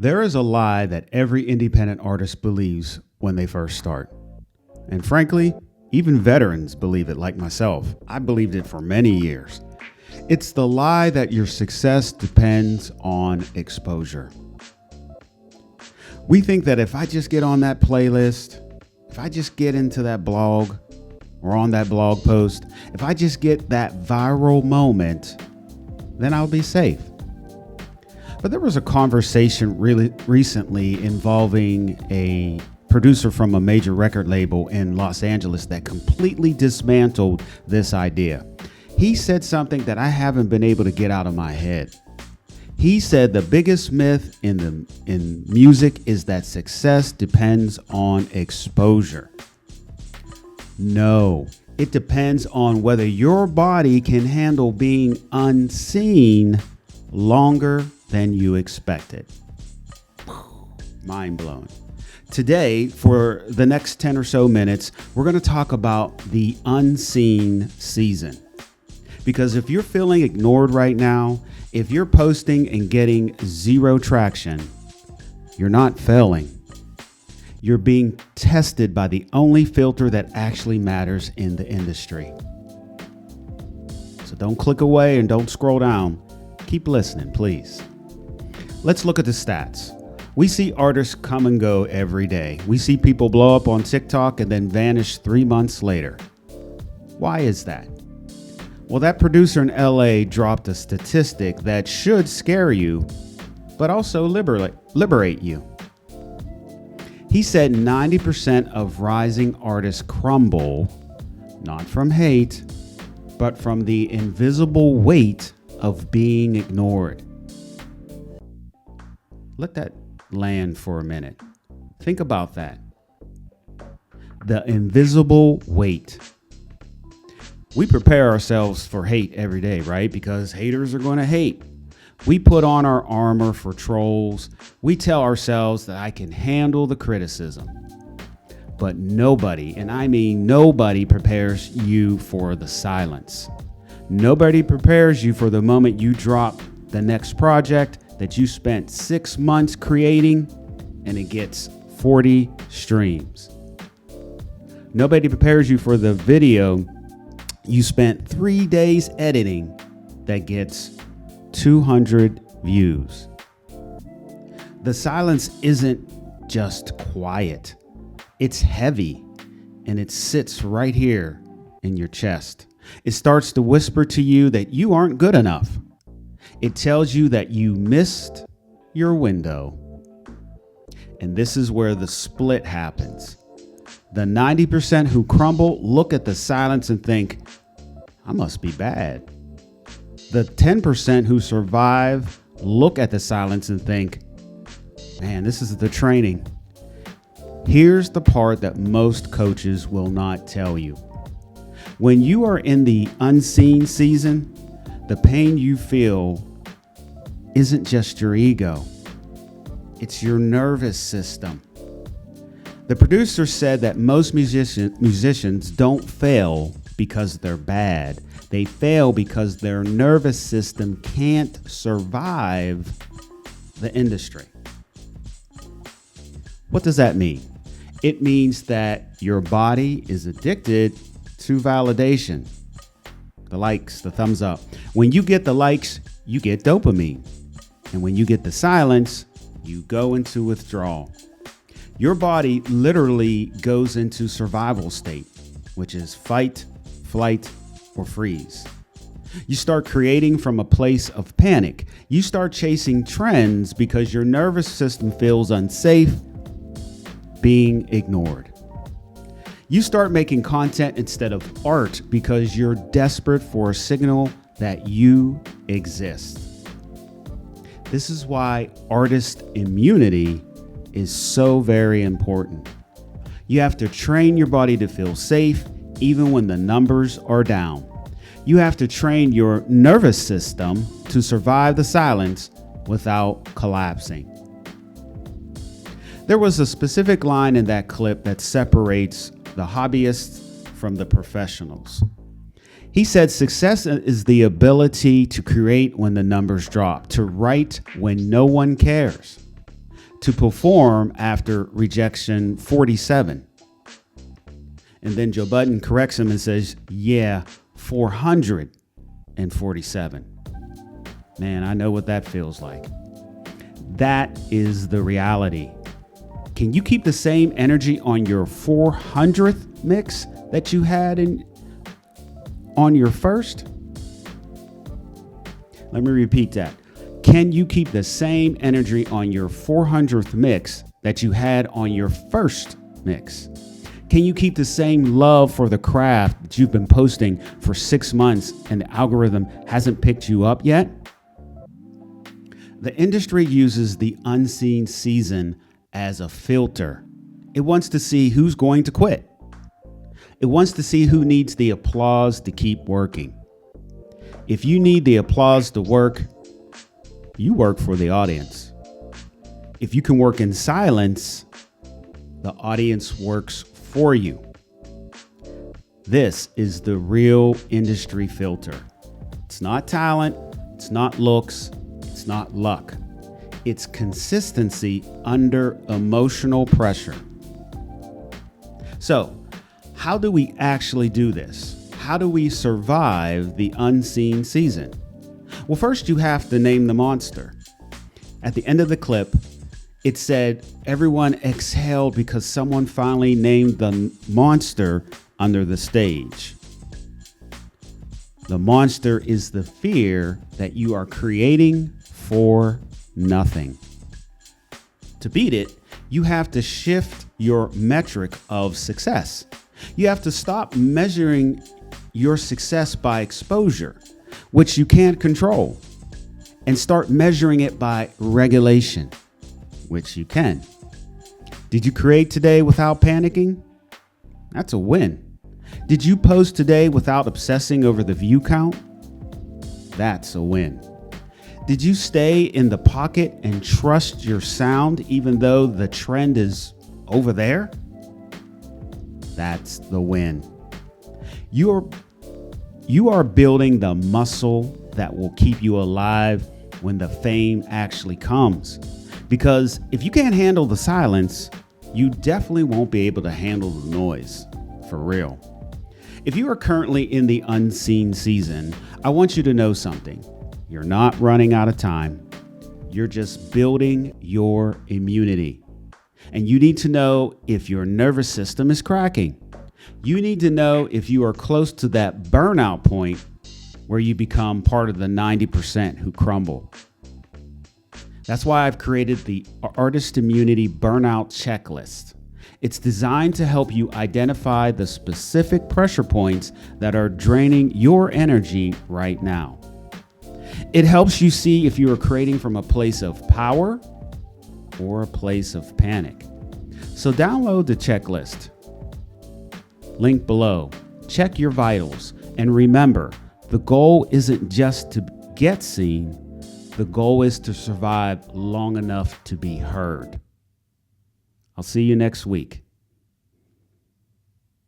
There is a lie that every independent artist believes when they first start. And frankly, even veterans believe it, like myself. I believed it for many years. It's the lie that your success depends on exposure. We think that if I just get on that playlist, if I just get into that blog or on that blog post, if I just get that viral moment, then I'll be safe. But there was a conversation really recently involving a producer from a major record label in Los Angeles that completely dismantled this idea. He said something that I haven't been able to get out of my head. He said the biggest myth in music is that success depends on exposure. No, it depends on whether your body can handle being unseen longer than you expected. Mind blown. Today, for the next 10 or so minutes, we're going to talk about the unseen season. Because if you're feeling ignored right now, if you're posting and getting zero traction, you're not failing. You're being tested by the only filter that actually matters in the industry. So don't click away and don't scroll down. Keep listening, please. Let's look at the stats. We see artists come and go every day. We see people blow up on TikTok and then vanish 3 months later. Why is that? Well, that producer in LA dropped a statistic that should scare you, but also liberate you. He said 90% of rising artists crumble, not from hate, but from the invisible weight of being ignored. Let that land for a minute. Think about that. The invisible weight. We prepare ourselves for hate every day, right? Because haters are going to hate. We put on our armor for trolls. We tell ourselves that I can handle the criticism. But nobody, and I mean nobody, prepares you for the silence. Nobody prepares you for the moment you drop the next project that you spent 6 months creating and it gets 40 streams. Nobody prepares you for the video you spent 3 days editing that gets 200 views. The silence isn't just quiet. It's heavy and it sits right here in your chest. It starts to whisper to you that you aren't good enough. It tells you that you missed your window. And this is where the split happens. The 90% who crumble look at the silence and think, I must be bad. The 10% who survive look at the silence and think, man, this is the training. Here's the part that most coaches will not tell you. When you are in the unseen season, the pain you feel isn't just your ego. It's your nervous system. The producer said that most musicians don't fail because they're bad. They fail because their nervous system can't survive the industry. What does that mean? It means that your body is addicted to validation. The likes, the thumbs up. When you get the likes, you get dopamine. And when you get the silence, you go into withdrawal. Your body literally goes into survival state, which is fight, flight, or freeze. You start creating from a place of panic. You start chasing trends because your nervous system feels unsafe being ignored. You start making content instead of art because you're desperate for a signal that you exist. This is why artist immunity is so very important. You have to train your body to feel safe even when the numbers are down. You have to train your nervous system to survive the silence without collapsing. There was a specific line in that clip that separates the hobbyists from the professionals. He said success is the ability to create when the numbers drop, to write when no one cares, to perform after Rejection 47. And then Joe Budden corrects him and says, yeah, 447. Man, I know what that feels like. That is the reality. Can you keep the same energy on your 400th mix that you had on your first? Let me repeat that. Can you keep the same energy on your 400th mix that you had on your first mix? Can you keep the same love for the craft that you've been posting for 6 months and the algorithm hasn't picked you up yet? The industry uses the unseen season as a filter. It wants to see who's going to quit. It wants to see who needs the applause to keep working. If you need the applause to work, you work for the audience. If you can work in silence, the audience works for you. This is the real industry filter. It's not talent, it's not looks, it's not luck. It's consistency under emotional pressure. So, how do we actually do this? How do we survive the unseen season? Well, first you have to name the monster. At the end of the clip, it said everyone exhaled because someone finally named the monster under the stage. The monster is the fear that you are creating for nothing. To beat it, you have to shift your metric of success. You have to stop measuring your success by exposure, which you can't control, and start measuring it by regulation, which you can. Did you create today without panicking? That's a win. Did you post today without obsessing over the view count? That's a win. Did you stay in the pocket and trust your sound even though the trend is over there? That's the win. You are building the muscle that will keep you alive when the fame actually comes. Because if you can't handle the silence, you definitely won't be able to handle the noise, for real. If you are currently in the unseen season, I want you to know something. You're not running out of time. You're just building your immunity. And you need to know if your nervous system is cracking. You need to know if you are close to that burnout point where you become part of the 90% who crumble. That's why I've created the Artist Immunity Burnout Checklist. It's designed to help you identify the specific pressure points that are draining your energy right now. It helps you see if you are creating from a place of power or a place of panic. So download the checklist. Link below. Check your vitals. And remember, the goal isn't just to get seen. The goal is to survive long enough to be heard. I'll see you next week.